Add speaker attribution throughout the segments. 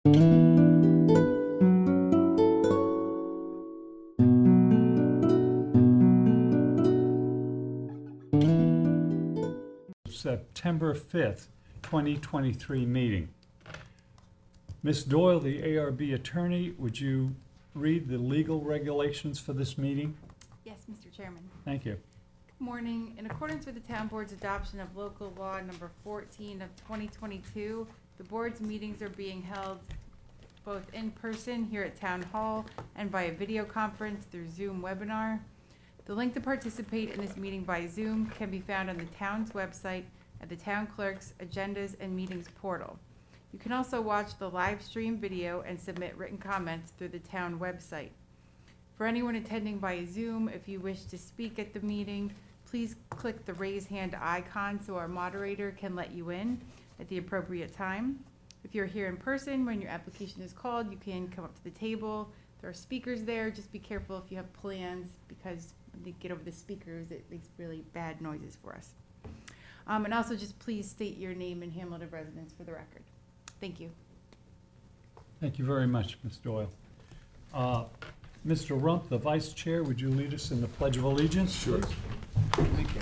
Speaker 1: September 5th, 2023 meeting. Ms. Doyle, the ARB attorney, would you read the legal regulations for this meeting?
Speaker 2: Yes, Mr. Chairman.
Speaker 1: Thank you.
Speaker 2: Good morning. In accordance with the Town Board's adoption of local law number 14 of 2022, the board's meetings are being held both in person here at Town Hall and via video conference through Zoom webinar. The link to participate in this meeting by Zoom can be found on the town's website at the town clerk's agendas and meetings portal. You can also watch the live stream video and submit written comments through the town website. For anyone attending by Zoom, if you wish to speak at the meeting, please click the raise hand icon so our moderator can let you in at the appropriate time. If you're here in person, when your application is called, you can come up to the table. There are speakers there. Just be careful if you have plans, because when they get over the speakers, it makes really bad noises for us. And also just please state your name and Hamlet of residence for the record. Thank you.
Speaker 1: Thank you very much, Ms. Doyle. Mr. Rump, the vice chair, would you lead us in the Pledge of Allegiance?
Speaker 3: Sure. Thank you.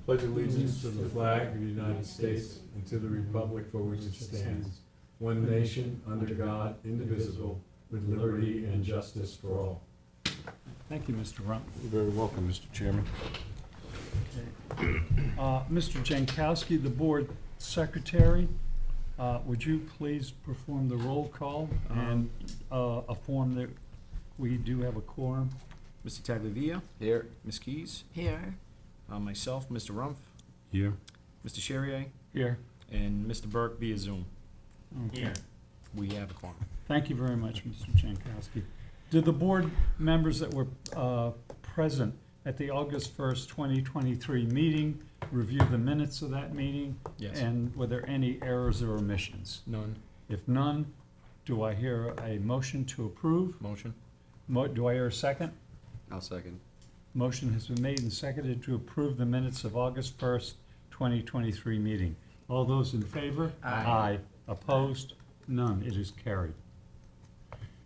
Speaker 3: Pledge allegiance to the flag of the United States and to the republic for which it stands, one nation, under God, indivisible, with liberty and justice for all.
Speaker 1: Thank you, Mr. Rump.
Speaker 3: You're very welcome, Mr. Chairman.
Speaker 1: Okay. Mr. Jankowski, the board secretary, would you please perform the roll call and affirm that we do have a quorum?
Speaker 4: Mr. Tagliavia? Here. Ms. Keys?
Speaker 2: Here.
Speaker 4: Myself, Mr. Rumpf,
Speaker 3: Here.
Speaker 4: Mr. Charrier,
Speaker 1: Here.
Speaker 4: and Mr. Burke via Zoom.
Speaker 1: Okay.
Speaker 4: We have a quorum.
Speaker 1: Thank you very much, Mr. Jankowski. Did the board members that were present at the August 1st, 2023 meeting review the minutes of that meeting?
Speaker 4: Yes.
Speaker 1: And were there any errors or omissions?
Speaker 4: None.
Speaker 1: If none, do I hear a motion to approve?
Speaker 4: Motion?
Speaker 1: Do I hear a second?
Speaker 4: I'll second.
Speaker 1: Motion has been made and seconded to approve the minutes of August 1st, 2023 meeting. All those in favor?
Speaker 4: Aye.
Speaker 1: Opposed? None. It is carried.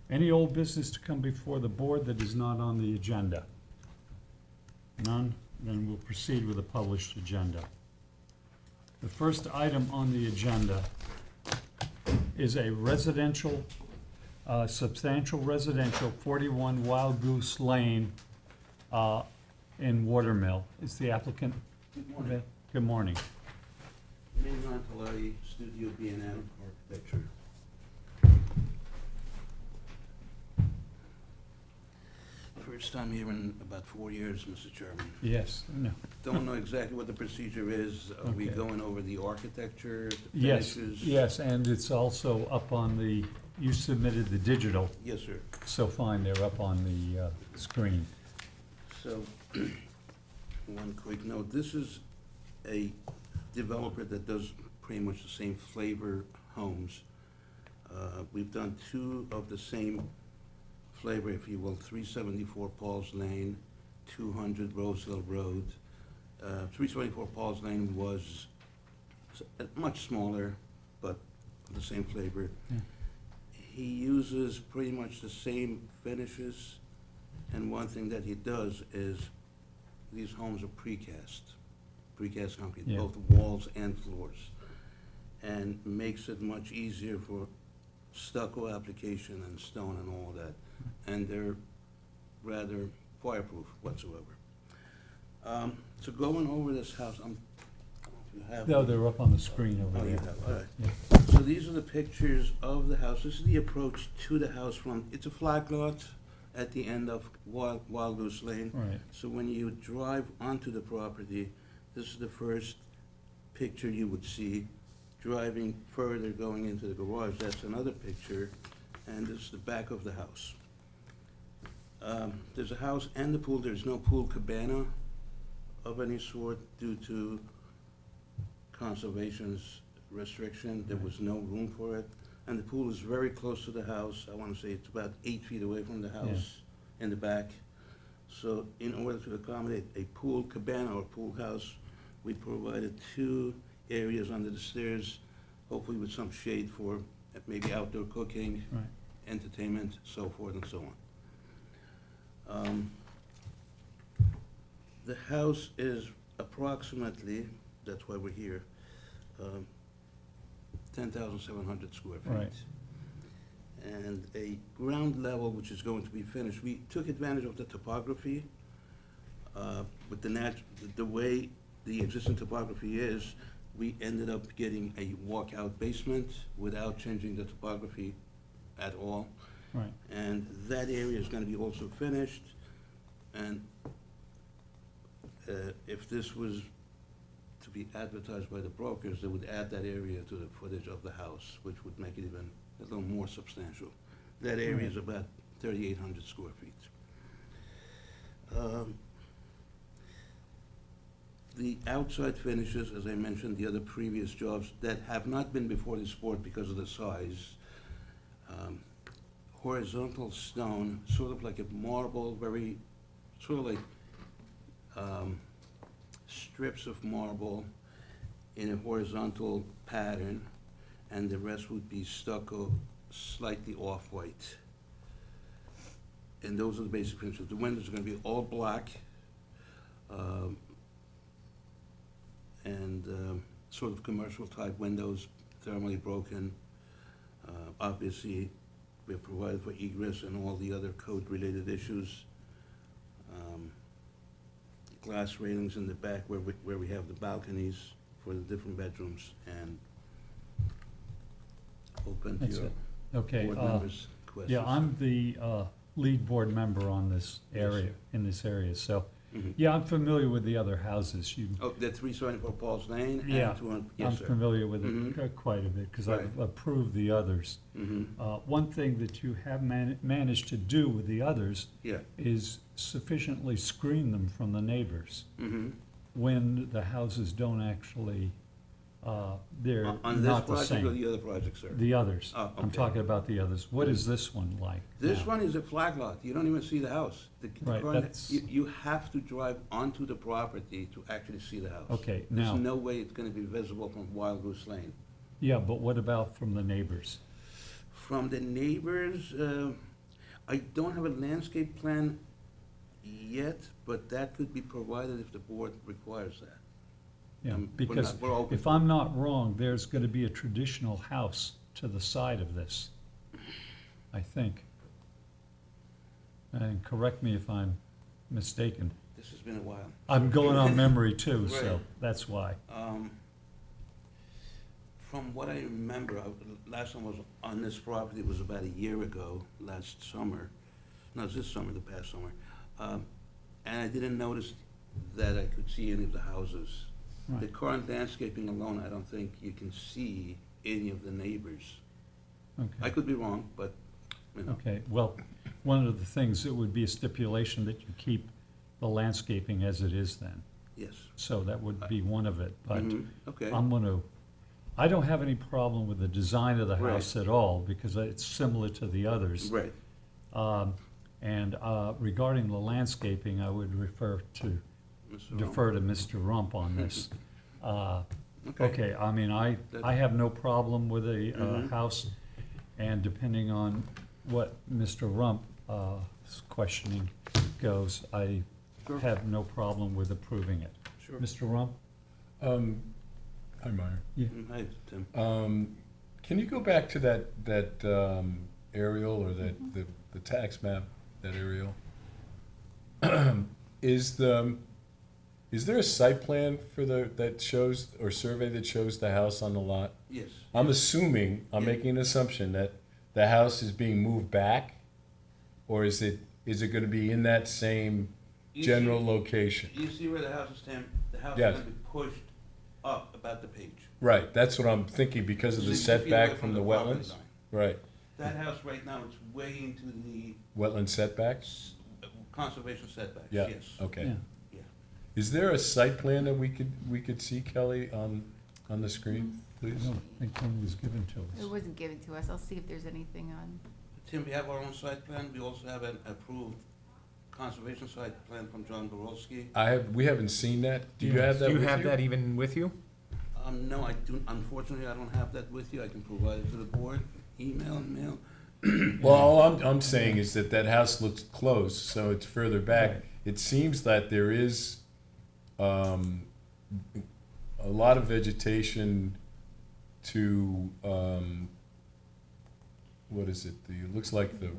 Speaker 1: Any old business to come before the board that is not on the agenda? None? Then we'll proceed with the published agenda. The first item on the agenda is a residential, substantial residential, 41 Wild Goose Lane in Watermill. Is the applicant?
Speaker 5: Good morning.
Speaker 1: Good morning.
Speaker 5: Main Montalari, Studio B&M Architecture. First time here in about 4 years, Mr. Chairman.
Speaker 1: Yes. No.
Speaker 5: Don't know exactly what the procedure is. Are we
Speaker 1: Okay.
Speaker 5: going over the architecture, the
Speaker 1: Yes,
Speaker 5: finishes?
Speaker 1: yes, and it's also up on the, you submitted the digital,
Speaker 5: Yes, sir.
Speaker 1: so fine, they're up on the screen.
Speaker 5: So, one quick note, this is a developer that does pretty much the same flavor homes. We've done two of the same flavor, if you will, 374 Paul's Lane, 200 Rose Hill Road. 374 Paul's Lane was much smaller, but the same flavor.
Speaker 1: Yeah.
Speaker 5: He uses pretty much the same finishes, and one thing that he does is these homes are precast concrete,
Speaker 1: Yeah.
Speaker 5: both walls and floors, and makes it much easier for stucco application and stone and all that, and they're rather fireproof whatsoever. So going over this house, you have.
Speaker 1: No, they're up on the screen over
Speaker 5: Oh,
Speaker 1: there.
Speaker 5: you have, all right.
Speaker 1: Yeah.
Speaker 5: So these are the pictures of the house. This is the approach to the house from, it's a flag lot at the end of Wild Goose Lane.
Speaker 1: Right,
Speaker 5: So when you drive onto the property, this is the first picture you would see. Driving further, going into the garage, that's another picture, and this is the back of the house. There's a house and the pool. There's no pool cabana of any sort due to conservation's restriction. There was no room for it, and the pool is very close to the house. I want to say it's about 8 feet away from the house in the back. So in order to accommodate a pool cabana or pool house, we provided two areas under the stairs hopefully with some shade for maybe outdoor cooking,
Speaker 1: Right.
Speaker 5: entertainment, so forth and so on. The house is approximately, that's why we're here, 10,700 square feet.
Speaker 1: Right.
Speaker 5: And a ground level, which is going to be finished. We took advantage of the topography, with the way the existing topography is, we ended up getting a walkout basement without changing the topography at all.
Speaker 1: Right.
Speaker 5: And that area is gonna be also finished, and if this was to be advertised by the brokers, they would add that area to the footage of the house, which would make it even a little more substantial. That area is about 3,800 square feet. The outside finishes, as I mentioned, the other previous jobs that have not been before this board because of the size, horizontal stone, sort of like a marble, very, sort of like strips of marble in a horizontal pattern, and the rest would be stucco, slightly off-white. And those are the basic finishes. The windows are gonna be all black, and sort of commercial-type windows, thermally broken. Obviously, we're provided for egress and all the other code-related issues. Glass railings in the back where we have the balconies for the different bedrooms, and open to
Speaker 1: That's
Speaker 5: your
Speaker 1: it. Okay,
Speaker 5: board members' questions.
Speaker 1: yeah, I'm the lead board member on this
Speaker 5: Yes,
Speaker 1: area,
Speaker 5: sir.
Speaker 1: in this area, so,
Speaker 5: Mhm.
Speaker 1: yeah, I'm familiar with the other houses. You,
Speaker 5: Oh, the 374 Paul's Lane and
Speaker 1: Yeah,
Speaker 5: 200,
Speaker 1: I'm
Speaker 5: yes, sir.
Speaker 1: familiar with it
Speaker 5: Mhm.
Speaker 1: quite a bit, because
Speaker 5: Right.
Speaker 1: I've approved the others.
Speaker 5: Mhm.
Speaker 1: One thing that you have managed to do with the others
Speaker 5: Yeah.
Speaker 1: is sufficiently screen them from the neighbors
Speaker 5: Mhm.
Speaker 1: when the houses don't actually, they're
Speaker 5: On this
Speaker 1: not the
Speaker 5: project or
Speaker 1: same.
Speaker 5: the other project, sir?
Speaker 1: The others.
Speaker 5: Oh,
Speaker 1: I'm
Speaker 5: okay.
Speaker 1: talking about the others. What is this one like?
Speaker 5: This
Speaker 1: now?
Speaker 5: one is a flag lot. You don't even see the house. The
Speaker 1: Right,
Speaker 5: current-
Speaker 1: that's-
Speaker 5: You have to drive onto the property to actually see the house.
Speaker 1: Okay,
Speaker 5: There's
Speaker 1: now,
Speaker 5: no way it's gonna be visible from Wild Goose Lane.
Speaker 1: yeah, but what about from the neighbors?
Speaker 5: From the neighbors, I don't have a landscape plan yet, but that could be provided if the board requires that.
Speaker 1: Yeah,
Speaker 5: We're
Speaker 1: because
Speaker 5: not- we're open
Speaker 1: if
Speaker 5: to it.
Speaker 1: I'm not wrong, there's gonna be a traditional house to the side of this, I think. And correct me if I'm mistaken.
Speaker 5: This has been a while.
Speaker 1: I'm going on memory too, so
Speaker 5: Right.
Speaker 1: that's why.
Speaker 5: From what I remember, last time I was on this property was about a year ago, last summer. No, it was this summer, the past summer. And I didn't notice that I could see any of the houses. The
Speaker 1: Right.
Speaker 5: current landscaping alone, I don't think you can see any of the neighbors. I
Speaker 1: Okay,
Speaker 5: could be wrong, but, you know.
Speaker 1: okay, well, one of the things, it would be a stipulation that you keep the landscaping as it is then.
Speaker 5: Yes.
Speaker 1: So that would be one of it, but
Speaker 5: Mhm. Okay.
Speaker 1: I don't have any problem with the design of the
Speaker 5: Right.
Speaker 1: house at all, because it's similar to the others.
Speaker 5: Right.
Speaker 1: And regarding the landscaping, I would
Speaker 5: Mr. Rowe?
Speaker 1: defer to Mr. Rump on this. Okay, I mean, I have no problem with a
Speaker 5: Mhm.
Speaker 1: house, and depending on what Mr. Rump's questioning goes, I
Speaker 5: Sure.
Speaker 1: have no problem with approving it.
Speaker 5: Sure.
Speaker 1: Mr. Rump?
Speaker 3: Hi, Meyer.
Speaker 5: Hi, Tim.
Speaker 3: Can you go back to that aerial or the tax map, that aerial? Is there a site plan for that shows, or survey that shows the house on the lot?
Speaker 5: Yes.
Speaker 3: I'm assuming, I'm
Speaker 5: Yeah.
Speaker 3: making an assumption that the house is being moved back? Or is it gonna be in that same
Speaker 5: You
Speaker 3: general
Speaker 5: see-
Speaker 3: location?
Speaker 5: You see where the house is, Tim? The house is
Speaker 3: Yes.
Speaker 5: gonna be pushed up about the page.
Speaker 3: Right, that's what I'm thinking, because of the
Speaker 5: 60 feet away
Speaker 3: setback from the
Speaker 5: property
Speaker 3: wetlands?
Speaker 5: line.
Speaker 3: Right,
Speaker 5: That house right now is way into the
Speaker 3: wetland setbacks?
Speaker 5: conservation setbacks,
Speaker 3: Yeah,
Speaker 5: yes.
Speaker 3: okay.
Speaker 1: Yeah.
Speaker 5: Yeah.
Speaker 3: Is there a site plan that we could see, Kelly, on the screen,
Speaker 1: I
Speaker 3: please?
Speaker 1: don't think one was given to
Speaker 2: It
Speaker 1: us.
Speaker 2: wasn't given to us. I'll see if there's anything on.
Speaker 5: Tim, we have our own site plan. We also have an approved conservation site plan from John Borowski.
Speaker 3: We haven't seen that. Do you
Speaker 1: Yeah.
Speaker 3: have that
Speaker 4: Do you
Speaker 3: with
Speaker 4: have that even with you?
Speaker 5: No, I do, unfortunately, I don't have that with you. I can provide it to the board, email and mail.
Speaker 3: Well, all I'm saying is that that house looks close, so it's further back.
Speaker 1: Right.
Speaker 3: It seems that there is, a lot of vegetation to, what is it? It looks like the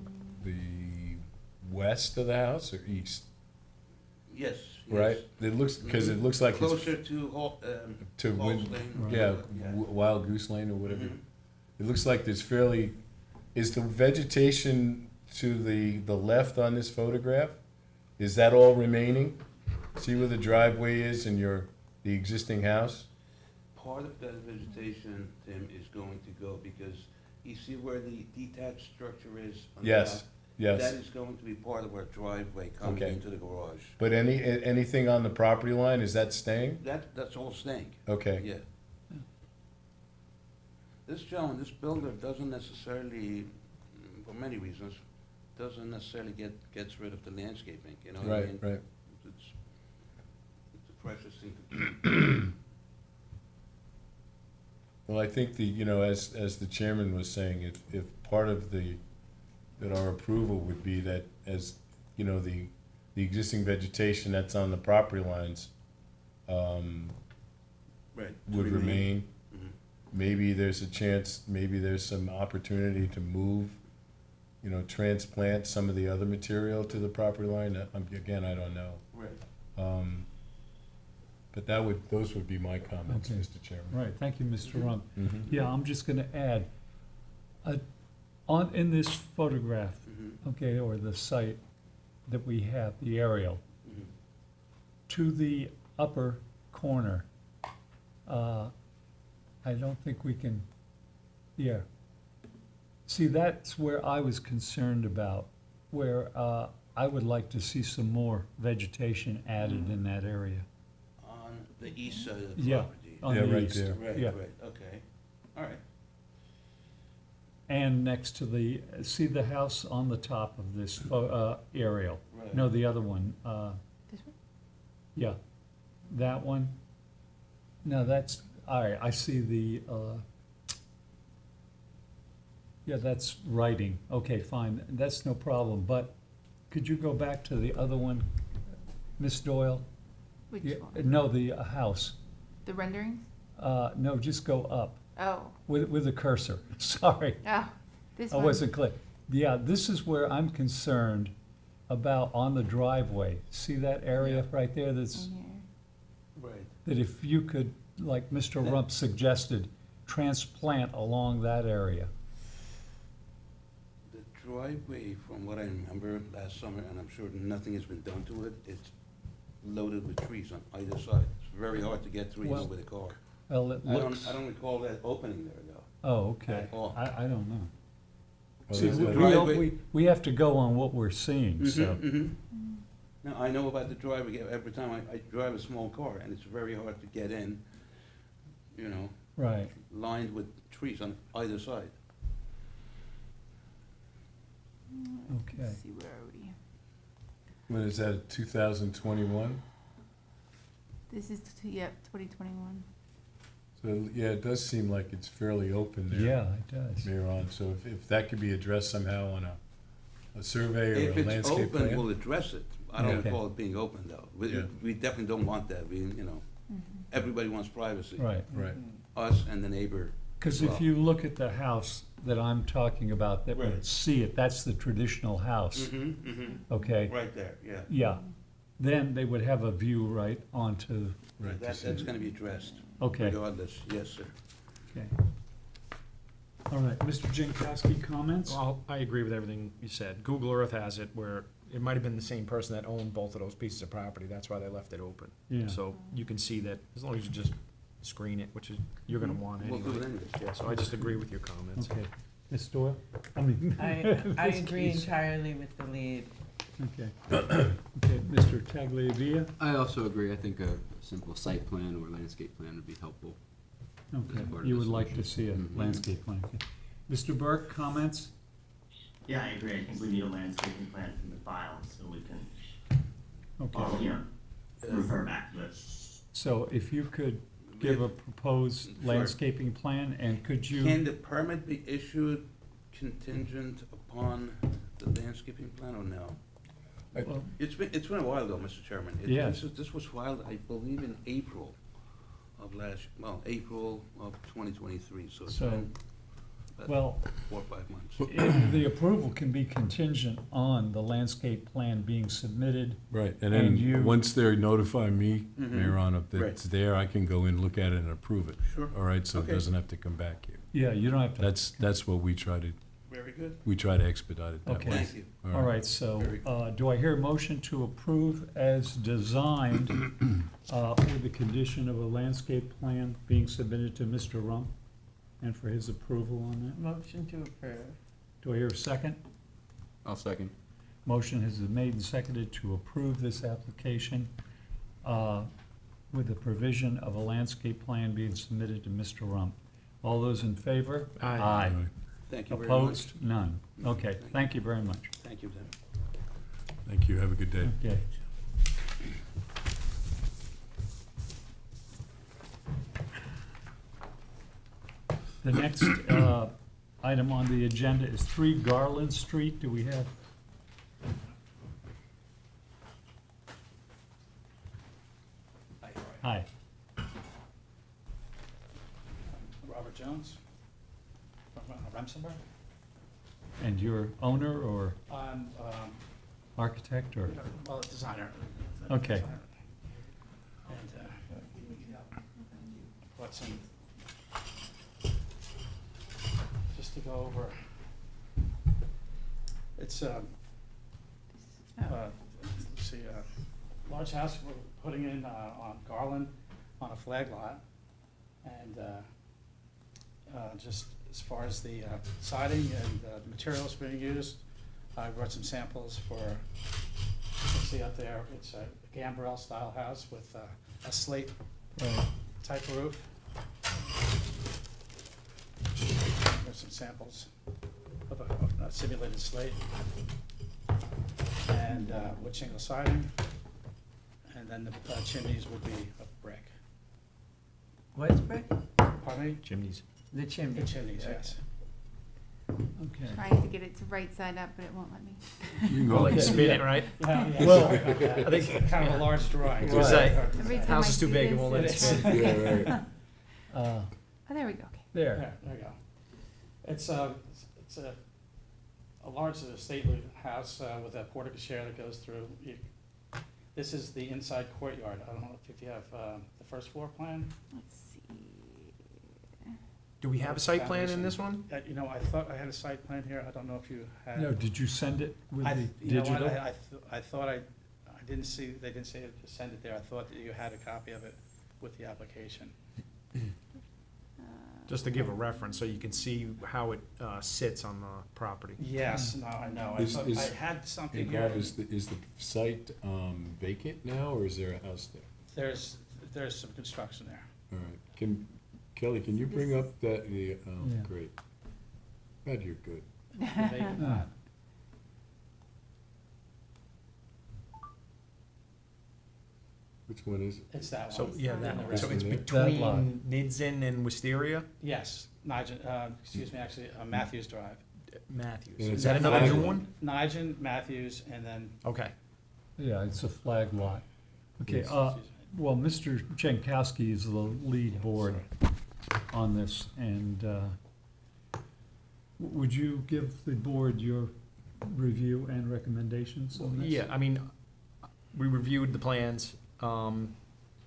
Speaker 3: west of the house or east,
Speaker 5: Yes.
Speaker 3: right? It looks, because it looks like it's
Speaker 5: Closer to
Speaker 3: to
Speaker 5: Hall's
Speaker 3: Win-
Speaker 5: Lane.
Speaker 3: yeah,
Speaker 5: Yeah.
Speaker 3: Wild Goose Lane or whatever.
Speaker 5: Mhm.
Speaker 3: It looks like there's fairly, is the vegetation to the left on this photograph, is that all remaining? See where the driveway is and the existing house?
Speaker 5: Part of that vegetation, Tim, is going to go because you see where the detached structure is? On the
Speaker 3: Yes,
Speaker 5: house? That
Speaker 3: yes.
Speaker 5: is going to be part of our driveway coming
Speaker 3: Okay.
Speaker 5: into the garage.
Speaker 3: But anything on the property line, is that staying?
Speaker 5: That's all staying,
Speaker 3: Okay,
Speaker 5: yeah. This gentleman, this builder doesn't necessarily, for many reasons, doesn't necessarily gets rid of the landscaping, you know what I
Speaker 3: right,
Speaker 5: mean?
Speaker 3: right.
Speaker 5: It's a precious thing to keep.
Speaker 3: Well, I think as the chairman was saying, if part of that our approval would be that as, the existing vegetation that's on the property lines,
Speaker 5: Right. to
Speaker 3: would remain.
Speaker 5: Mhm.
Speaker 3: Maybe there's a chance, maybe there's some opportunity to move, transplant some of the other material to the property line. Again, I don't know.
Speaker 5: Right.
Speaker 3: But those would be my comments,
Speaker 1: Okay.
Speaker 3: Mr. Chairman.
Speaker 1: Right, thank you, Mr. Rump.
Speaker 3: Mhm.
Speaker 1: Yeah, I'm just gonna add, in this photograph,
Speaker 5: Mhm.
Speaker 1: okay, or the site that we have, the aerial,
Speaker 5: Mhm.
Speaker 1: to the upper corner, I don't think we can, yeah. See, that's where I was concerned about, where I would like to see some more vegetation added in that area.
Speaker 5: On the east side of the
Speaker 1: Yeah.
Speaker 5: property.
Speaker 1: On
Speaker 3: Yeah,
Speaker 1: the
Speaker 3: right
Speaker 1: east.
Speaker 3: there.
Speaker 5: Right,
Speaker 1: Yeah.
Speaker 5: right, okay, all right.
Speaker 1: And next to see the house on the top of this aerial?
Speaker 5: Right.
Speaker 1: No, the other one,
Speaker 2: This one?
Speaker 1: yeah, that one. No, that's, all right, I see yeah, that's writing, okay, fine, that's no problem, but could you go back to the other one, Miss Doyle?
Speaker 2: Which
Speaker 1: Yeah,
Speaker 2: one?
Speaker 1: no, the house,
Speaker 2: The renderings?
Speaker 1: no, just go up,
Speaker 2: Oh,
Speaker 1: with the cursor, sorry.
Speaker 2: this
Speaker 1: I
Speaker 2: one?
Speaker 1: wasn't clear. Yeah, this is where I'm concerned about on the driveway. See that area
Speaker 5: Yeah.
Speaker 1: right there that's,
Speaker 2: In here.
Speaker 5: Right.
Speaker 1: that if you could, like Mr.
Speaker 5: Yeah.
Speaker 1: Rump suggested, transplant along that area.
Speaker 5: The driveway, from what I remember last summer, and I'm sure nothing has been done to it, it's loaded with trees on either side. It's very hard to get through even
Speaker 1: Well,
Speaker 5: with a car.
Speaker 1: Well, it looks,
Speaker 5: I don't recall that opening there though.
Speaker 1: oh, okay.
Speaker 5: At all.
Speaker 1: I don't know.
Speaker 3: Well,
Speaker 1: See,
Speaker 3: there's
Speaker 1: we
Speaker 3: that-
Speaker 5: driveway-
Speaker 1: we have to go on what we're seeing, so,
Speaker 5: Now, I know about the driveway, every time I drive a small car, and it's very hard to get in,
Speaker 1: right.
Speaker 5: lined with trees on either side.
Speaker 1: Okay.
Speaker 2: Let's see, where are we?
Speaker 3: When is that, 2021?
Speaker 2: This is, yep, 2021.
Speaker 3: So, yeah, it does seem like it's fairly open there.
Speaker 1: Yeah, it does.
Speaker 3: Mayor on, so if that could be addressed somehow on a survey or
Speaker 5: If
Speaker 3: a
Speaker 5: it's
Speaker 3: landscape
Speaker 5: open,
Speaker 3: plan.
Speaker 5: we'll address it. I don't
Speaker 1: Okay.
Speaker 5: recall it being open though.
Speaker 3: Yeah.
Speaker 5: We definitely don't want that. Everybody wants privacy.
Speaker 1: Right.
Speaker 3: Right,
Speaker 5: Us and the neighbor.
Speaker 1: Because
Speaker 5: Well-
Speaker 1: if you look at the house that I'm talking about, that would
Speaker 5: Right.
Speaker 1: see it, that's the traditional house, okay?
Speaker 5: Right there, yeah.
Speaker 1: Yeah, then they would have a view right onto,
Speaker 3: right.
Speaker 5: That's gonna be addressed
Speaker 1: okay,
Speaker 5: regardless, yes, sir.
Speaker 1: okay. All right, Mr. Jankowski, comments?
Speaker 4: Well, I agree with everything you said. Google Earth has it where it might have been the same person that owned both of those pieces of property. That's why they left it open.
Speaker 1: Yeah,
Speaker 4: So you can see that as long as you just screen it, which is, you're gonna want
Speaker 5: We'll do it
Speaker 4: anyway.
Speaker 5: anyways, yeah.
Speaker 4: So I just agree with your comments.
Speaker 1: okay. Ms. Doyle? I mean.
Speaker 6: I
Speaker 1: Ms.
Speaker 6: agree
Speaker 1: Keys.
Speaker 6: entirely with the lead.
Speaker 1: Okay. Okay, Mr. Tagliavia?
Speaker 7: I also agree. I think a simple site plan or landscape plan would be helpful.
Speaker 1: Okay,
Speaker 7: As part of
Speaker 1: you
Speaker 7: the
Speaker 1: would like to
Speaker 7: solution.
Speaker 1: see a
Speaker 7: Mhm.
Speaker 1: landscape plan. Okay. Mr. Burke, comments?
Speaker 8: Yeah, I agree. I think we need a landscaping plan from the file so we can,
Speaker 1: Okay,
Speaker 8: refer back to it.
Speaker 1: so if you could give a proposed
Speaker 5: Sure.
Speaker 1: landscaping plan, and could
Speaker 5: Can
Speaker 1: you,
Speaker 5: the permit be issued contingent upon the landscaping plan or no?
Speaker 1: well,
Speaker 5: It's been a while though, Mr. Chairman.
Speaker 1: Yes.
Speaker 5: This was filed, I believe, in April of April of 2023, so it's
Speaker 1: So,
Speaker 5: been about
Speaker 1: well,
Speaker 5: 4 or 5 months.
Speaker 1: the approval can be contingent on the landscape plan being submitted.
Speaker 3: Right, and
Speaker 1: And you-
Speaker 3: then, once they notify me,
Speaker 5: Mhm.
Speaker 3: Mayor Arno, that
Speaker 5: Right.
Speaker 3: it's there, I can go in, look at it, and approve it.
Speaker 5: Sure.
Speaker 3: All right, so it
Speaker 5: Okay.
Speaker 3: doesn't have to come back here.
Speaker 1: Yeah, you don't have to.
Speaker 3: That's what we try to
Speaker 5: Very good.
Speaker 3: expedite it that
Speaker 1: Okay.
Speaker 3: way.
Speaker 5: Thank you.
Speaker 1: All right, so,
Speaker 5: Very
Speaker 1: do I hear a motion to approve as designed, with the condition of a landscape plan being submitted to Mr. Rump, and for his approval on that?
Speaker 2: Motion to approve.
Speaker 1: Do I hear a second?
Speaker 7: I'll second.
Speaker 1: Motion has been made and seconded to approve this application, with the provision of a landscape plan being submitted to Mr. Rump. All those in favor?
Speaker 4: Aye.
Speaker 3: All right.
Speaker 5: Thank you very much.
Speaker 1: Opposed? None. Okay, thank you very much.
Speaker 5: Thank you, then.
Speaker 3: Thank you, have a good day.
Speaker 1: Okay. The next item on the agenda is 3 Garland Street. Do we have? Hi.
Speaker 6: Robert Jones from Remsenburg.
Speaker 1: And you're owner or
Speaker 6: I'm,
Speaker 1: architect or?
Speaker 6: well, designer.
Speaker 1: Okay.
Speaker 6: Designer. And brought some, just to go over, it's, let's see, large house we're putting in on Garland on a flag lot. And just as far as the siding and the materials being used, I brought some samples for, you can see up there, it's a gambrel style house with a slate type roof. There's some samples of a simulated slate. And wood shingle siding. And then the chimneys would be of brick.
Speaker 9: What's brick?
Speaker 6: Pardon me?
Speaker 4: Chimneys.
Speaker 9: The chimney.
Speaker 6: The chimneys, yes.
Speaker 1: Okay.
Speaker 2: Trying to get it to right side up, but it won't let me.
Speaker 3: You can
Speaker 4: Go
Speaker 3: go
Speaker 4: like
Speaker 3: like
Speaker 4: spin it, right?
Speaker 6: Yeah, yeah,
Speaker 1: Well,
Speaker 6: sorry about that.
Speaker 4: I think-
Speaker 6: It's kind of a large drawing.
Speaker 4: Right. Say,
Speaker 2: Every time
Speaker 4: house
Speaker 2: I
Speaker 4: is too
Speaker 2: see
Speaker 4: big, it
Speaker 2: this,
Speaker 4: won't let it
Speaker 2: it's-
Speaker 4: spin.
Speaker 3: Yeah, right.
Speaker 1: Uh,
Speaker 2: Oh, there we go, okay.
Speaker 1: There.
Speaker 6: There we go. It's a large stately house with a portico share that goes through. This is the inside courtyard. I don't know if you have the first floor plan.
Speaker 2: Let's see.
Speaker 4: Do we have a site plan in this one?
Speaker 6: You know, I thought I had a site plan here. I don't know if you had.
Speaker 1: No, did you send it with
Speaker 6: I
Speaker 1: the
Speaker 6: you know what,
Speaker 1: digital?
Speaker 6: I thought I didn't see, they didn't say to send it there. I thought that you had a copy of it with the application.
Speaker 4: Just to give a reference, so you can see how it sits on the property.
Speaker 6: Yes, no, I know. I
Speaker 3: Is-
Speaker 6: thought
Speaker 3: is-
Speaker 6: I had something
Speaker 3: And
Speaker 6: here.
Speaker 3: Bob, is the site vacant now, or is there a house there?
Speaker 6: There's some construction there.
Speaker 3: All right, Kelly, can you bring up that,
Speaker 1: Yeah.
Speaker 3: great. Glad you're good.
Speaker 6: The vacant lot.
Speaker 3: Which one is it?
Speaker 6: It's that
Speaker 4: So,
Speaker 6: one.
Speaker 4: yeah,
Speaker 6: In the
Speaker 4: that,
Speaker 6: red.
Speaker 4: so it's
Speaker 3: That
Speaker 4: between
Speaker 1: lot.
Speaker 4: Nidzin and Wisteria?
Speaker 6: Yes, excuse me, actually, Matthews Drive.
Speaker 4: Matthews.
Speaker 3: And
Speaker 4: Is
Speaker 3: it's
Speaker 4: that
Speaker 3: a
Speaker 4: another
Speaker 3: flag
Speaker 4: new
Speaker 3: lot.
Speaker 4: one?
Speaker 6: Nigel, Matthews, and then.
Speaker 4: Okay.
Speaker 1: Yeah, it's a flag lot. Okay,
Speaker 3: Yes.
Speaker 1: well, Mr. Jankowski is the lead board on this, and would you give the board your review and recommendations on this?
Speaker 4: Yeah, I mean, we reviewed the plans.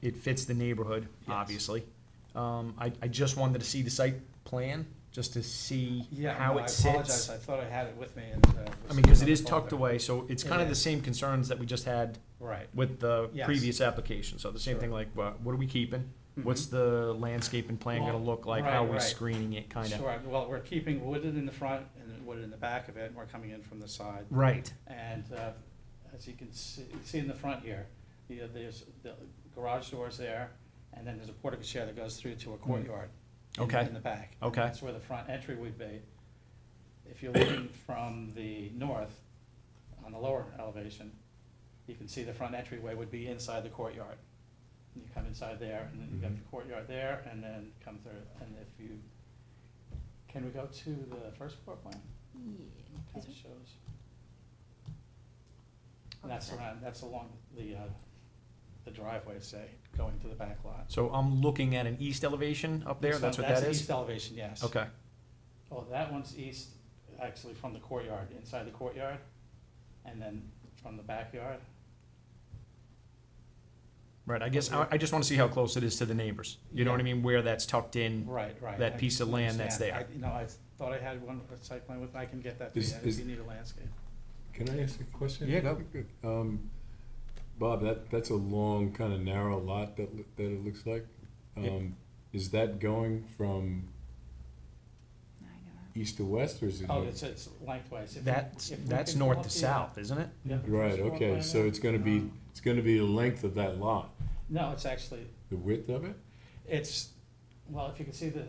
Speaker 4: It fits the neighborhood,
Speaker 6: Yes.
Speaker 4: obviously. I just wanted to see the site plan, just to see
Speaker 6: Yeah,
Speaker 4: how
Speaker 6: no,
Speaker 4: it
Speaker 6: I apologize,
Speaker 4: sits.
Speaker 6: I thought I had it with me and.
Speaker 4: I mean, because it is tucked away, so it's kind of
Speaker 6: It
Speaker 4: the
Speaker 6: is.
Speaker 4: same concerns that we just had
Speaker 6: Right.
Speaker 4: with the
Speaker 6: Yes.
Speaker 4: previous application. So the same
Speaker 6: Sure.
Speaker 4: thing, like, what are we keeping?
Speaker 6: Mhm.
Speaker 4: What's the landscaping plan gonna
Speaker 6: Well,
Speaker 4: look like? How are we
Speaker 6: right.
Speaker 4: screening it, kind of?
Speaker 6: Sure, well, we're keeping wooded in the front and then wooded in the back of it, and we're coming in from the side.
Speaker 4: Right.
Speaker 6: And as you can see in the front here, there's the garage doors there, and then there's a portico share that goes through to a courtyard.
Speaker 4: Okay.
Speaker 6: In the back.
Speaker 4: Okay.
Speaker 6: That's where the front entry would be. If you're looking from the north, on the lower elevation, you can see the front entryway would be inside the courtyard. You come inside there, and then you got the courtyard there, and then come through, and if you, can we go to the first floor plan? Kind of shows. And that's around, that's along the driveway, say, going to the back lot.
Speaker 4: So I'm looking at an east elevation up there,
Speaker 6: So
Speaker 4: that's what that
Speaker 6: That's
Speaker 4: is?
Speaker 6: east elevation, yes.
Speaker 4: Okay,
Speaker 6: Oh, that one's east, actually from the courtyard, inside the courtyard, and then from the backyard.
Speaker 4: right, I guess, I just wanna see how close it is to the neighbors, you know what I mean, where that's tucked in.
Speaker 6: Right.
Speaker 4: That piece of land that's
Speaker 6: understand.
Speaker 4: there.
Speaker 6: You know, I thought I had one site plan with, I can get that to you, if you need a landscape.
Speaker 3: Can I ask a question?
Speaker 4: Yeah, go.
Speaker 3: Bob, that's a long, kind of narrow lot that it looks like. Is that going from east to west, or is it?
Speaker 6: Oh, it's lengthwise. If you-
Speaker 4: That's,
Speaker 6: if we
Speaker 4: that's
Speaker 6: can
Speaker 4: north
Speaker 6: pull
Speaker 4: to
Speaker 6: up the,
Speaker 4: south, isn't it?
Speaker 6: you have the
Speaker 3: Right,
Speaker 6: first floor
Speaker 3: okay,
Speaker 6: plan
Speaker 3: so
Speaker 6: there?
Speaker 3: it's gonna be the length of that lot,
Speaker 6: No, it's actually,
Speaker 3: the width of it?
Speaker 6: it's, well, if you can see the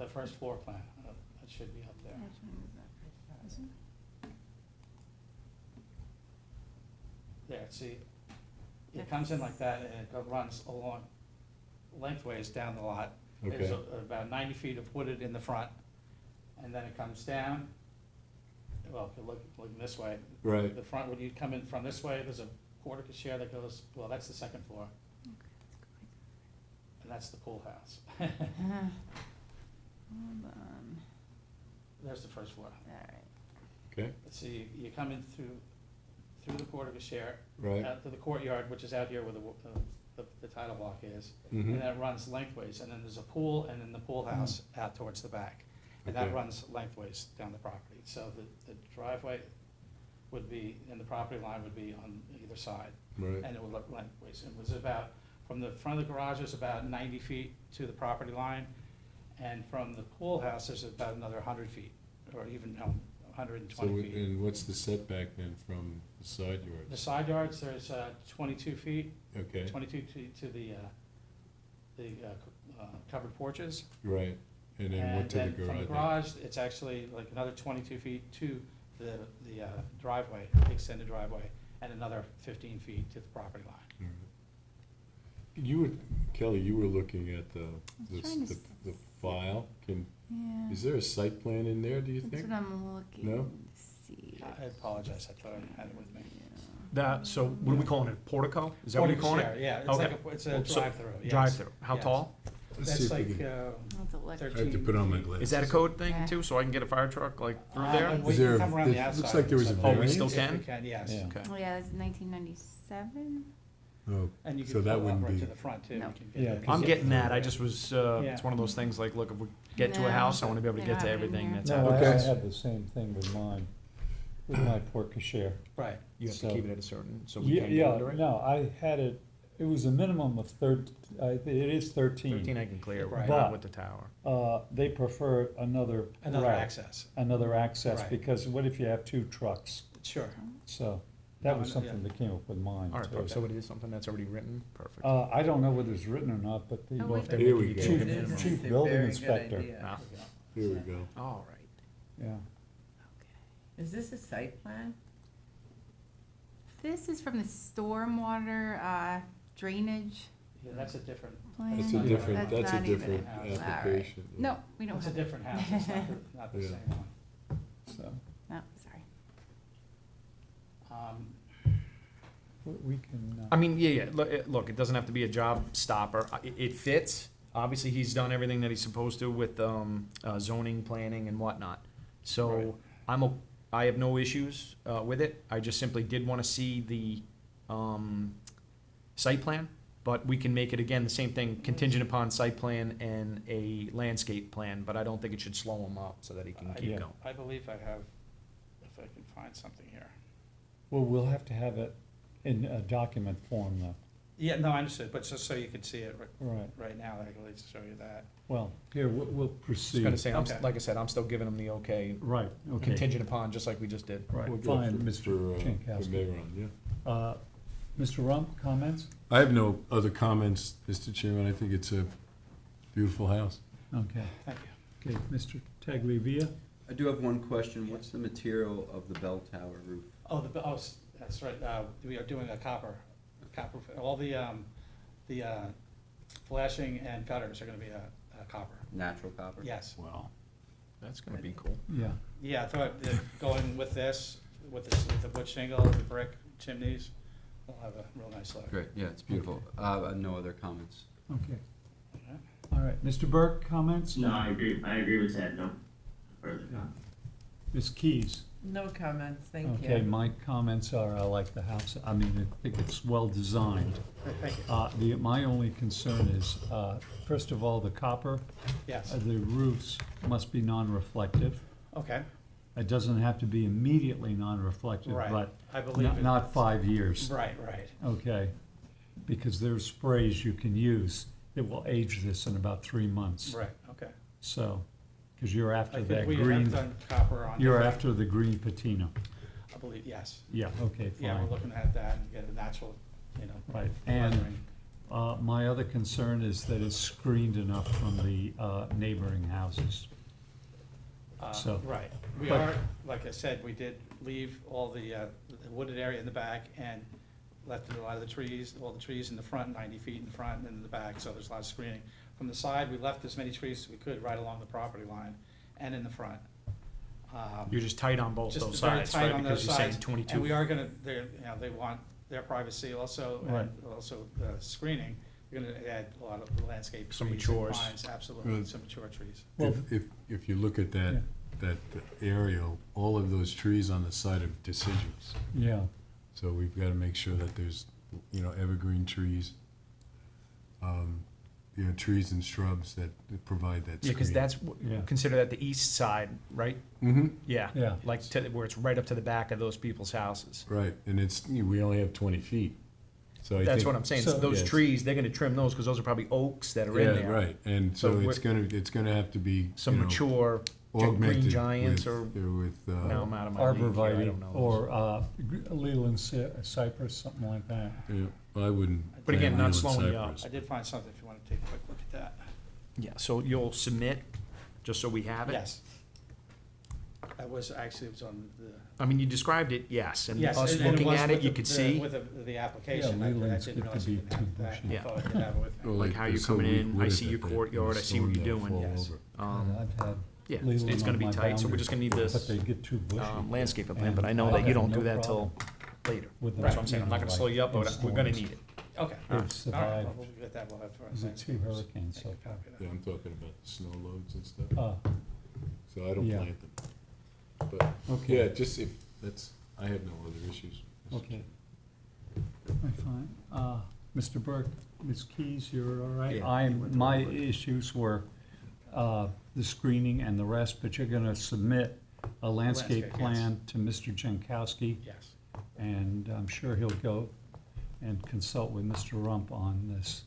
Speaker 6: first floor plan, it should be up there. There, see, it comes in like that, and it runs along lengthways down the lot. There's
Speaker 3: Okay,
Speaker 6: about 90 feet of wooded in the front, and then it comes down. Well, if you're looking this way,
Speaker 3: right,
Speaker 6: the front, when you come in from this way, there's a portico share that goes, well, that's the second floor, and that's the pool house.
Speaker 2: Hold on,
Speaker 6: There's the first floor.
Speaker 2: alright.
Speaker 3: okay,
Speaker 6: So you come in through the portico share,
Speaker 3: right.
Speaker 6: out to the courtyard, which is out here where the title block is,
Speaker 3: Mhm.
Speaker 6: and then it runs lengthways, and then there's a pool, and then the pool house out towards the back. And that
Speaker 3: Okay.
Speaker 6: runs lengthways down the property, so the driveway would be, and the property line would be on either side,
Speaker 3: Right,
Speaker 6: and it would look lengthways. It was about, from the front of the garage is about 90 feet to the property line, and from the pool house is about another 100 feet, or even, no,
Speaker 3: so,
Speaker 6: 120 feet.
Speaker 3: and what's the setback then from the side
Speaker 6: The
Speaker 3: yards?
Speaker 6: side yards, there's 22 feet,
Speaker 3: Okay,
Speaker 6: 22 feet to the covered porches.
Speaker 3: right, and then what to the
Speaker 6: And then from the
Speaker 3: garage?
Speaker 6: garage, it's actually like another 22 feet to the driveway, the extended driveway, and another 15 feet to the property line.
Speaker 3: All right. You were, Kelly, you were looking at
Speaker 2: was trying to
Speaker 3: the file,
Speaker 2: Yeah,
Speaker 3: is there a site plan in there, do you
Speaker 2: that's
Speaker 3: think?
Speaker 2: what I'm looking
Speaker 3: No?
Speaker 2: to see.
Speaker 6: I apologize, I thought I had it with me.
Speaker 4: That, so what are we calling it, portico? Is that what you're
Speaker 6: Portico
Speaker 4: calling
Speaker 6: share,
Speaker 4: it?
Speaker 6: Yeah, it's
Speaker 4: Okay.
Speaker 6: like it's a
Speaker 4: So,
Speaker 6: drive-through, yes.
Speaker 4: Drive-through, how
Speaker 6: Yes.
Speaker 4: tall?
Speaker 3: Let's see
Speaker 6: That's
Speaker 3: if we
Speaker 6: like
Speaker 3: can-
Speaker 2: That's electric.
Speaker 3: I have to put on my
Speaker 6: 13
Speaker 3: glasses.
Speaker 4: Is that a code thing
Speaker 2: Yeah.
Speaker 4: too, so I can get a fire truck like through
Speaker 6: Uh,
Speaker 4: there?
Speaker 6: we
Speaker 3: Is there
Speaker 6: can come around the
Speaker 3: it
Speaker 6: outside.
Speaker 3: looks like there was a
Speaker 6: and
Speaker 4: Oh, we
Speaker 3: variance?
Speaker 4: still
Speaker 6: If
Speaker 4: can?
Speaker 6: we can, yes.
Speaker 1: Yeah.
Speaker 4: Okay.
Speaker 2: Oh, yeah, that's 1997?
Speaker 3: Oh,
Speaker 6: And you
Speaker 3: So
Speaker 6: can
Speaker 3: that
Speaker 6: pull up
Speaker 3: wouldn't
Speaker 6: right
Speaker 3: be-
Speaker 6: to the front too.
Speaker 2: No.
Speaker 6: You can get
Speaker 1: Yeah,
Speaker 6: there.
Speaker 4: I'm
Speaker 1: Yeah.
Speaker 4: getting that, I just was,
Speaker 6: Yeah.
Speaker 4: it's one of those things like, look, if we get to a
Speaker 2: No.
Speaker 4: house, I wanna be able to
Speaker 2: They
Speaker 4: get to
Speaker 2: don't have it in
Speaker 4: everything
Speaker 2: here.
Speaker 4: that's
Speaker 1: No,
Speaker 4: out
Speaker 1: I
Speaker 4: there.
Speaker 3: Okay.
Speaker 1: had the same thing with mine, with my porte cochere.
Speaker 6: Right.
Speaker 4: You have to
Speaker 1: So-
Speaker 4: keep it at a certain, so we
Speaker 1: Yeah,
Speaker 4: can't go
Speaker 1: yeah,
Speaker 4: under it?
Speaker 1: no, I had it, it was a minimum of it is 13.
Speaker 4: 13 I can clear,
Speaker 6: Right.
Speaker 1: But-
Speaker 4: with the tower.
Speaker 1: They prefer another
Speaker 6: Another
Speaker 1: route,
Speaker 6: access.
Speaker 1: another access,
Speaker 6: Right.
Speaker 1: because what if you have two trucks?
Speaker 6: Sure.
Speaker 1: So, that
Speaker 6: No,
Speaker 1: was
Speaker 6: no, yeah.
Speaker 1: something that came up with mine,
Speaker 4: Alright,
Speaker 1: too.
Speaker 4: perfect, so it is something that's already written, perfect.
Speaker 1: I don't know whether it's written or not, but the
Speaker 2: Oh, wait.
Speaker 4: They're
Speaker 3: Here
Speaker 4: making
Speaker 3: we
Speaker 4: you
Speaker 3: go.
Speaker 4: change
Speaker 1: chief,
Speaker 4: it in.
Speaker 1: chief building inspector,
Speaker 4: Ah,
Speaker 3: here we go.
Speaker 4: all right.
Speaker 1: yeah.
Speaker 9: Is this a site plan?
Speaker 2: This is from the stormwater drainage
Speaker 6: Yeah, that's a different,
Speaker 2: plan.
Speaker 3: That's a different, that's a
Speaker 2: not even
Speaker 3: different
Speaker 6: a house.
Speaker 3: application. yeah.
Speaker 2: No, we don't
Speaker 6: it's a
Speaker 2: have,
Speaker 6: different house, it's not the
Speaker 3: Yeah.
Speaker 6: same one.
Speaker 1: So,
Speaker 2: no, sorry.
Speaker 1: we can,
Speaker 4: I mean, yeah, look, it doesn't have to be a job stopper, it fits. Obviously, he's done everything that he's supposed to with, zoning, planning and whatnot.
Speaker 6: Right.
Speaker 4: So, I have no issues, with it, I just simply did wanna see the, site plan. But we can make it, again, the same thing, contingent upon site plan and a landscape plan, but I don't think it should slow him up so that he can keep
Speaker 1: Yeah.
Speaker 4: going.
Speaker 6: I believe I have, if I can find something here.
Speaker 1: well, we'll have to have it in a document form, though.
Speaker 6: Yeah, no, I understood, but just so you could see it
Speaker 1: Right,
Speaker 6: right now, I can at least show you that.
Speaker 1: well, here, we'll
Speaker 4: Just
Speaker 1: proceed.
Speaker 4: gonna say,
Speaker 6: Okay.
Speaker 4: like I said, I'm still giving him the okay,
Speaker 1: Right, okay,
Speaker 4: contingent upon, just like we just did.
Speaker 1: right,
Speaker 3: We'll get
Speaker 1: fine,
Speaker 3: for-
Speaker 1: Mr.
Speaker 3: for
Speaker 1: Jankowski.
Speaker 3: Mayron, yeah.
Speaker 1: Mr. Rump, comments?
Speaker 3: I have no other comments, Mr. Chairman, I think it's a beautiful house.
Speaker 1: Okay,
Speaker 6: Thank you.
Speaker 1: okay, Mr. Tagliavia?
Speaker 7: I do have one question. What's the material of the bell tower roof?
Speaker 6: Oh, that's right, we are doing a copper, all the The flashing and gutters are gonna be copper.
Speaker 7: Natural copper?
Speaker 6: Yes.
Speaker 1: Wow.
Speaker 4: That's gonna be cool.
Speaker 1: Yeah.
Speaker 6: Yeah, I thought that going with this, with the wood shingle, the brick chimneys, we'll have a real nice look.
Speaker 7: Great, yeah, it's beautiful. No other comments.
Speaker 1: Okay.
Speaker 6: Okay.
Speaker 1: All right. Mr. Burke, comments?
Speaker 8: No, I agree with Ted, no further comment.
Speaker 1: Ms. Keys?
Speaker 9: No comments, thank you.
Speaker 1: Okay, my comments are, I like the house. I mean, I think it's well designed.
Speaker 6: Thank you.
Speaker 1: My only concern is, first of all, the copper,
Speaker 6: Yes,
Speaker 1: the roofs must be non-reflective.
Speaker 6: okay,
Speaker 1: It doesn't have to be immediately non-reflective,
Speaker 6: right.
Speaker 1: but
Speaker 6: I believe it.
Speaker 1: not 5 years.
Speaker 6: Right, right.
Speaker 1: Okay, because there's sprays you can use that will age this in about 3 months.
Speaker 6: Right, okay.
Speaker 1: So, because you're
Speaker 6: I
Speaker 1: after
Speaker 6: think
Speaker 1: that
Speaker 6: we have
Speaker 1: green,
Speaker 6: done copper on.
Speaker 1: you're
Speaker 6: different-
Speaker 1: after the green patina.
Speaker 6: I believe, yes.
Speaker 1: Yeah, okay,
Speaker 6: Yeah, we're
Speaker 1: fine.
Speaker 6: looking at that and get a natural,
Speaker 1: Right, and
Speaker 6: lettering.
Speaker 1: my other concern is that it's screened enough from the neighboring houses. So-
Speaker 6: Right. We
Speaker 1: but-
Speaker 6: are, like I said, we did leave all the wooded area in the back and left a lot of the trees, all the trees in the front, 90 feet in the front and in the back, so there's a lot of screening. From the side, we left as many trees as we could right along the property line and in the front.
Speaker 4: You're just tight on both
Speaker 6: Just
Speaker 4: those
Speaker 6: very
Speaker 4: sides,
Speaker 6: tight
Speaker 4: right?
Speaker 6: on
Speaker 4: Because
Speaker 6: those
Speaker 4: you're saying
Speaker 6: sides.
Speaker 4: 22.
Speaker 6: And we are gonna, they want their privacy also,
Speaker 1: Right.
Speaker 6: and also screening. We're gonna add a lot of landscape
Speaker 4: Some
Speaker 6: trees and
Speaker 4: matures.
Speaker 6: pines, absolutely,
Speaker 3: Well,
Speaker 6: some mature trees.
Speaker 1: Well,
Speaker 3: If you look at that aerial, all of those trees on the side are deciduous.
Speaker 1: Yeah,
Speaker 3: So we've got to make sure that there's, evergreen trees, trees and shrubs that provide that
Speaker 4: Yeah, because
Speaker 3: screen.
Speaker 4: that's,
Speaker 1: Yeah.
Speaker 4: consider that the east side, right?
Speaker 3: Mm-hmm,
Speaker 4: Yeah.
Speaker 1: Yeah.
Speaker 4: Like where it's right up to the back of those people's houses.
Speaker 3: right, and we only have 20 feet, so I think.
Speaker 4: That's what I'm saying. So
Speaker 1: So-
Speaker 4: those
Speaker 3: Yes.
Speaker 4: trees, they're gonna trim those because those are probably oaks that are in
Speaker 3: Yeah,
Speaker 4: there.
Speaker 3: right, and
Speaker 4: So
Speaker 3: so it's gonna have to be,
Speaker 4: Some mature green
Speaker 3: augmented
Speaker 4: giants
Speaker 3: with,
Speaker 4: or,
Speaker 3: with,
Speaker 4: no, I'm out of my league here, I
Speaker 1: arborvitae,
Speaker 4: don't know.
Speaker 1: or Leland cypress, something like that.
Speaker 3: yeah, I wouldn't.
Speaker 4: But again,
Speaker 3: plant
Speaker 4: not
Speaker 3: Leland
Speaker 4: slowing you up.
Speaker 3: cypress.
Speaker 6: I did find something, if you wanna take a quick look at that.
Speaker 4: Yeah, so you'll submit, just so we have it?
Speaker 6: Yes. I was, actually, it was on the.
Speaker 4: I mean, you described it, yes, and
Speaker 6: Yes,
Speaker 4: us
Speaker 6: and it
Speaker 4: looking
Speaker 6: was
Speaker 4: at it,
Speaker 6: with
Speaker 4: you
Speaker 6: the-
Speaker 4: could
Speaker 6: the-
Speaker 4: see,
Speaker 6: With the application, I
Speaker 1: Leland's
Speaker 6: didn't
Speaker 1: good to
Speaker 6: realize
Speaker 1: be
Speaker 6: you didn't have
Speaker 1: too
Speaker 6: that.
Speaker 1: bushy.
Speaker 6: I thought I did have it with me.
Speaker 3: Well,
Speaker 4: like how you're
Speaker 3: they're so
Speaker 4: coming
Speaker 3: weak
Speaker 4: in, I
Speaker 3: wooded
Speaker 4: see your
Speaker 3: that the
Speaker 4: courtyard, I see what
Speaker 3: stone
Speaker 4: you're
Speaker 3: don't
Speaker 4: doing.
Speaker 3: fall
Speaker 6: Yes.
Speaker 3: over.
Speaker 1: I've had
Speaker 4: Yeah, it's
Speaker 1: Leland
Speaker 4: gonna
Speaker 1: on
Speaker 4: be
Speaker 1: my
Speaker 4: tight, so we're just gonna need
Speaker 1: boundary,
Speaker 4: this,
Speaker 1: But they get too bushy.
Speaker 4: landscape plan,
Speaker 1: And
Speaker 4: but I know
Speaker 1: I
Speaker 4: that you
Speaker 1: have
Speaker 4: don't
Speaker 1: no
Speaker 4: do that till
Speaker 1: problem
Speaker 4: later.
Speaker 1: with
Speaker 4: That's
Speaker 1: that,
Speaker 4: what I'm saying, I'm not gonna
Speaker 1: like
Speaker 4: slow you up, but we're gonna
Speaker 1: storms.
Speaker 4: need it.
Speaker 6: Okay.
Speaker 1: They've
Speaker 6: All right,
Speaker 1: survived,
Speaker 6: well, we'll get that, we'll have.
Speaker 1: is it 2 hurricanes so far?
Speaker 3: Yeah, I'm talking about the snow loads and stuff,
Speaker 1: Oh,
Speaker 3: so I don't
Speaker 1: yeah.
Speaker 3: plant them. But,
Speaker 1: okay.
Speaker 3: yeah, just if, I have no other issues. Mr.
Speaker 1: Okay. Fine. Mr. Burke, Ms. Keys, you're all right?
Speaker 4: Yeah.
Speaker 1: My issues were the screening and the rest, but you're gonna submit a landscape
Speaker 6: Landscape, yes.
Speaker 1: plan to Mr. Jankowski,
Speaker 6: Yes.
Speaker 1: and I'm sure he'll go and consult with Mr. Rump on this,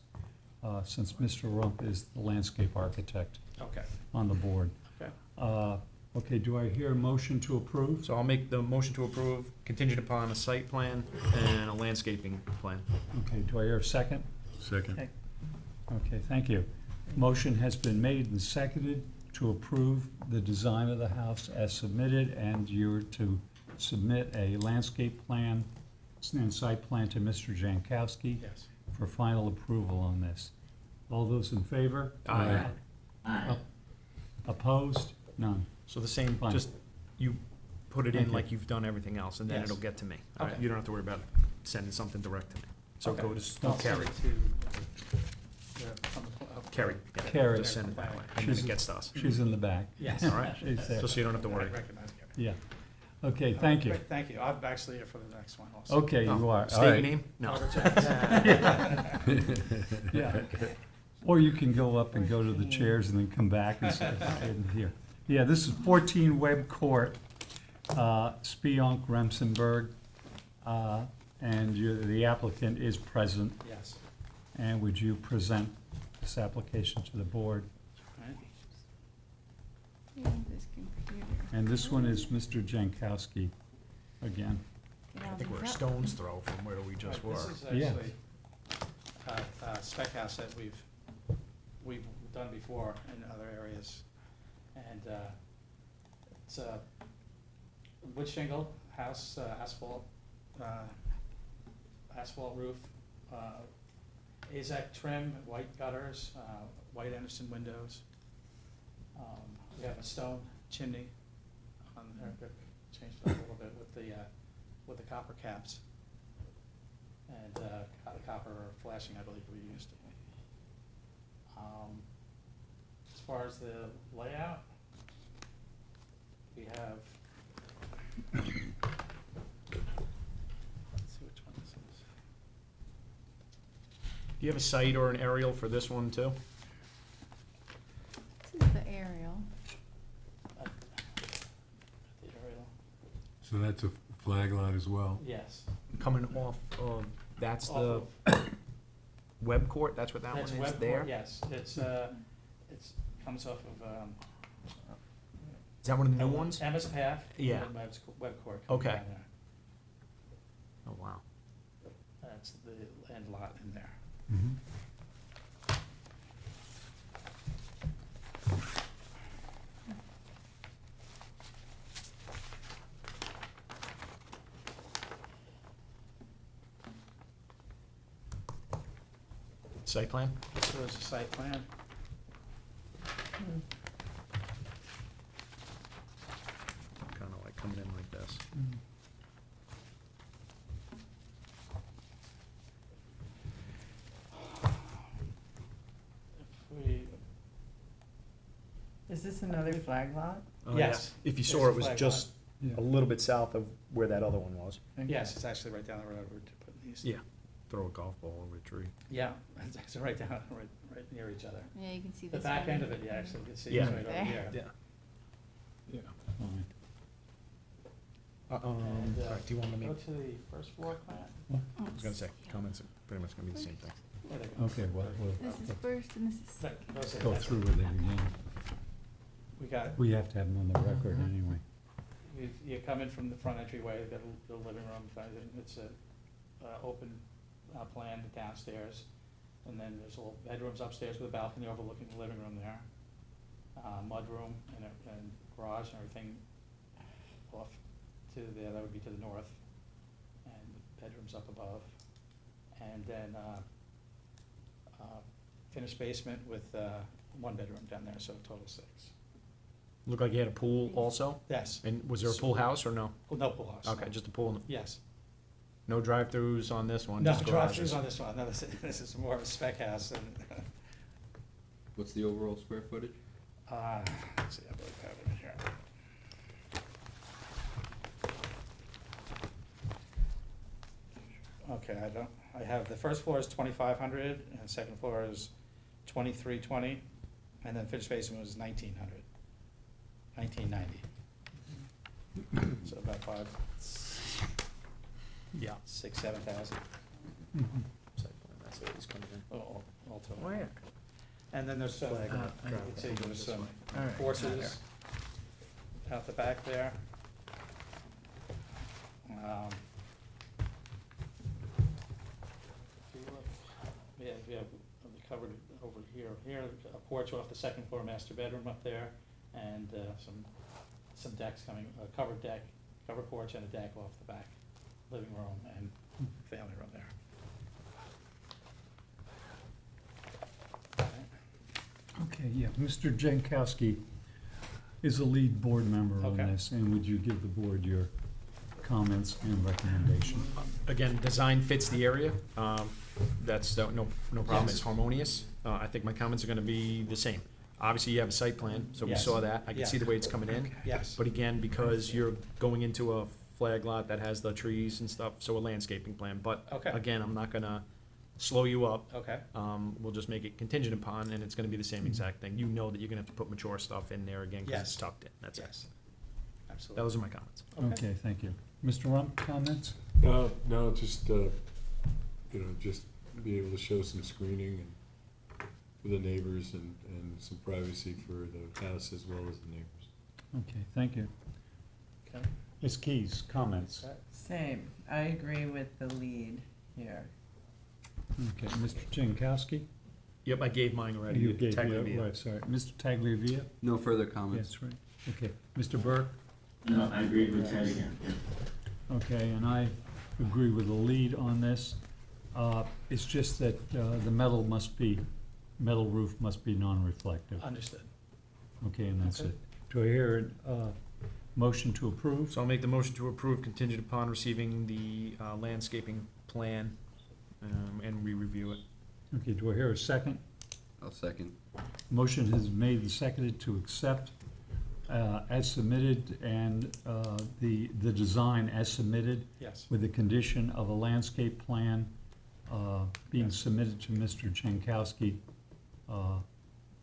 Speaker 1: since Mr. Rump is the landscape architect
Speaker 6: Okay,
Speaker 1: on the board.
Speaker 6: okay.
Speaker 1: Okay, do I hear a motion to approve?
Speaker 4: So I'll make the motion to approve contingent upon a site plan and a landscaping plan.
Speaker 1: Okay, do I hear a second?
Speaker 3: Second.
Speaker 1: Okay, thank you. Motion has been made and seconded to approve the design of the house as submitted, and you're to submit a landscape plan and site plan to Mr. Jankowski
Speaker 6: Yes.
Speaker 1: for final approval on this. All those in favor?
Speaker 4: Aye.
Speaker 8: Aye.
Speaker 1: Opposed? None.
Speaker 4: So the same,
Speaker 1: Fine.
Speaker 4: just, you put it
Speaker 1: Thank
Speaker 4: in
Speaker 1: you.
Speaker 4: like you've done everything else, and then
Speaker 6: Yes.
Speaker 4: it'll get to me. All right?
Speaker 6: Okay.
Speaker 4: You don't have to worry about sending something direct to me. So
Speaker 6: Okay.
Speaker 4: go to
Speaker 6: I'll send
Speaker 4: Carrie.
Speaker 6: it to,
Speaker 4: Carrie, yeah,
Speaker 1: Carrie.
Speaker 4: just send it that way, and then it gets to us.
Speaker 1: She's in the back.
Speaker 6: Yes.
Speaker 4: All right,
Speaker 1: She's there.
Speaker 4: so you don't have to
Speaker 6: I
Speaker 4: worry.
Speaker 6: recognize Gary.
Speaker 1: Yeah. Okay, thank you.
Speaker 6: Great, thank you. I'm actually here for the next one also.
Speaker 1: Okay, you
Speaker 4: Oh,
Speaker 1: are. All
Speaker 4: State your
Speaker 1: right.
Speaker 4: name? No.
Speaker 6: Robert Jackson.
Speaker 1: Yeah. Or you can go up and go to the chairs and then come back and sit in here. Yeah, this is 14 Webb Court, Spionk, Remsenburg, and the applicant is present.
Speaker 6: Yes.
Speaker 1: And would you present this application to the board?
Speaker 6: Right.
Speaker 2: This computer.
Speaker 1: And this one is Mr. Jankowski again.
Speaker 2: Get
Speaker 4: I
Speaker 2: out
Speaker 4: think
Speaker 2: of
Speaker 4: we're a
Speaker 2: the-
Speaker 4: stone's throw from where we just
Speaker 6: Right,
Speaker 4: were.
Speaker 6: This is
Speaker 1: Yeah.
Speaker 6: actually a spec house that we've done before in other areas. And it's a wood shingle house, asphalt roof. AZAC trim, white gutters, white Anderson windows. We have a stone chimney on there, changed it up a little bit with the copper caps. And copper flashing, I believe we used. As far as the layout, we have, let's see which one this is.
Speaker 4: Do you have a site or an aerial for this one too?
Speaker 2: This is the aerial.
Speaker 6: The aerial,
Speaker 10: So that's a flag lot as well?
Speaker 6: yes.
Speaker 4: Coming off of, that's the
Speaker 6: Off
Speaker 4: web court, that's what that
Speaker 6: That's
Speaker 4: one is
Speaker 6: web
Speaker 4: there?
Speaker 6: court, yes, it's comes off of,
Speaker 4: Is that one of the new ones?
Speaker 6: Emma's Path.
Speaker 4: Yeah.
Speaker 6: and web court coming
Speaker 4: Okay.
Speaker 6: down there.
Speaker 4: Oh, wow.
Speaker 6: That's the end lot in there.
Speaker 10: Mhm.
Speaker 4: Site plan?
Speaker 6: So there's a site plan.
Speaker 4: Kinda like coming in like this.
Speaker 6: If we,
Speaker 9: Is this another flag lot?
Speaker 4: Oh, yeah.
Speaker 6: Yes,
Speaker 4: If you
Speaker 6: there's
Speaker 4: saw
Speaker 6: a
Speaker 4: it was
Speaker 6: flag
Speaker 4: just
Speaker 10: Yeah.
Speaker 4: a little bit south of where that other one was.
Speaker 6: yes, it's actually right down the road, we're putting these.
Speaker 4: Yeah. Throw a golf ball over a tree.
Speaker 6: Yeah, it's actually right down, right near each other.
Speaker 2: Yeah, you can see
Speaker 6: The
Speaker 2: this.
Speaker 6: back
Speaker 2: one.
Speaker 6: end of it, you actually can see
Speaker 4: Yeah.
Speaker 6: it's right over
Speaker 2: There.
Speaker 6: here.
Speaker 4: Yeah.
Speaker 1: Yeah, fine.
Speaker 6: And,
Speaker 4: Alright, do you want me,
Speaker 6: Go to the first floor plan.
Speaker 4: I was gonna say, comments are pretty much gonna be the same thing.
Speaker 6: There they go.
Speaker 1: Okay, well,
Speaker 2: This is first and this is
Speaker 6: That-
Speaker 2: second.
Speaker 6: those are-
Speaker 1: we'll go through with it again.
Speaker 6: We got,
Speaker 1: We have to have them on the record
Speaker 6: Mm-hmm.
Speaker 1: anyway.
Speaker 6: you come in from the front entryway, you've got the living room, it's a, open, plan downstairs. And then there's little bedrooms upstairs with a balcony overlooking the living room there. Mudroom and garage and everything off to there, that would be to the north. And bedrooms up above. And then, finished basement with, one bedroom down there, so total 6.
Speaker 4: Looked like you had a pool also?
Speaker 6: Yes,
Speaker 4: And was there a pool house or no?
Speaker 6: well, no pool house.
Speaker 4: Okay,
Speaker 6: no.
Speaker 4: just a pool,
Speaker 6: Yes.
Speaker 4: no drive-throughs on this one?
Speaker 6: No
Speaker 4: just
Speaker 6: drive-throughs
Speaker 4: garages?
Speaker 6: on this one, no, this is more of a spec house and,
Speaker 7: What's the overall square footage?
Speaker 6: let's see, I believe I have it in here. Okay, I have, the first floor is 2,500, and the second floor is 2,320, and then finished basement was 1,900, 1,990. So about 5,
Speaker 4: Yeah.
Speaker 6: 6, 7,000,
Speaker 1: Mhm.
Speaker 4: Site plan, that's what he's coming in.
Speaker 6: all total.
Speaker 9: Where?
Speaker 6: And then there's some,
Speaker 4: Flag
Speaker 6: you
Speaker 4: lot,
Speaker 6: can
Speaker 4: drive
Speaker 6: see
Speaker 4: it
Speaker 6: there's
Speaker 4: this
Speaker 6: some
Speaker 4: way.
Speaker 9: All right.
Speaker 6: horses out the back there. Um, if you look, we have covered over here, a porch off the second floor, master bedroom up there, and some decks coming, a covered deck, covered porch and a deck off the back, living room and family room there.
Speaker 1: Okay, yeah, Mr. Jankowski is the lead board member on
Speaker 6: Okay.
Speaker 1: this, and would you give the board your comments and recommendation?
Speaker 4: Again, design fits the area, that's, no problem,
Speaker 6: Yes.
Speaker 4: it's harmonious. I think my comments are gonna be the same. Obviously, you have a site plan, so we
Speaker 6: Yes.
Speaker 4: saw that, I can see
Speaker 6: Yeah.
Speaker 4: the way it's coming in.
Speaker 6: Yes.
Speaker 4: But again, because you're going into a flag lot that has the trees and stuff, so a landscaping plan, but
Speaker 6: Okay.
Speaker 4: again, I'm not gonna slow you up.
Speaker 6: Okay,
Speaker 4: We'll just make it contingent upon, and it's gonna be the same exact thing. You know that you're gonna have to put mature stuff in there again, cause it's
Speaker 6: Yes.
Speaker 4: tucked in, that's it.
Speaker 6: yes, absolutely.
Speaker 4: Those are my comments.
Speaker 1: Okay, thank you. Mr. Rump, comments?
Speaker 10: No, just, just be able to show some screening and for the neighbors and some privacy for the house as well as the neighbors.
Speaker 1: Okay, thank you.
Speaker 6: Okay.
Speaker 1: Ms. Keys, comments?
Speaker 9: Same, I agree with the lead here.
Speaker 1: Okay, Mr. Jankowski?
Speaker 4: Yep, I gave mine already.
Speaker 1: You gave,
Speaker 4: Tagliavia.
Speaker 1: right, sorry. Mr. Tagliavia?
Speaker 7: No further comments.
Speaker 1: Yes, right. Okay, Mr. Burke?
Speaker 8: No, I agree with Ted again.
Speaker 1: Okay, and I agree with the lead on this. It's just that the metal roof must be non-reflective.
Speaker 6: Understood.
Speaker 1: Okay, and that's
Speaker 6: Okay.
Speaker 1: it. Do I hear a motion to approve?
Speaker 4: So I'll make the motion to approve contingent upon receiving the landscaping plan, and we review it.
Speaker 1: Okay, do I hear a second?
Speaker 7: I'll second.
Speaker 1: Motion has made and seconded to accept as submitted and the design as submitted
Speaker 6: Yes.
Speaker 1: with the condition of a landscape plan being submitted to Mr. Jankowski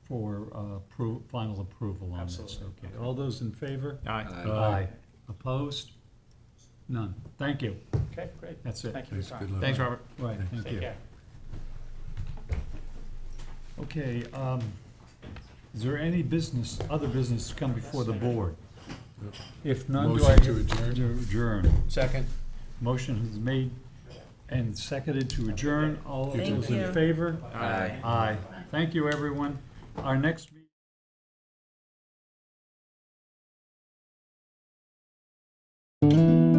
Speaker 1: for final approval on this.
Speaker 6: Absolutely.
Speaker 1: Okay, all those in favor?
Speaker 4: Aye.
Speaker 1: Aye. Opposed? None. Thank you.
Speaker 6: Okay, great.
Speaker 1: That's it.
Speaker 6: Thank you for your
Speaker 10: Thanks,
Speaker 6: time.
Speaker 10: good luck.
Speaker 4: Thanks, Robert.
Speaker 1: Right, thank
Speaker 6: Take
Speaker 1: you.
Speaker 6: care.
Speaker 1: Okay, is there any other business to come before the board? If none, do I?
Speaker 10: Motion to adjourn?
Speaker 1: To adjourn.
Speaker 4: Second.
Speaker 1: Motion is made and seconded to adjourn. All
Speaker 9: Thank
Speaker 1: those in
Speaker 9: you.
Speaker 1: favor?
Speaker 7: Aye.
Speaker 1: Aye. Thank you, everyone. Our next meeting.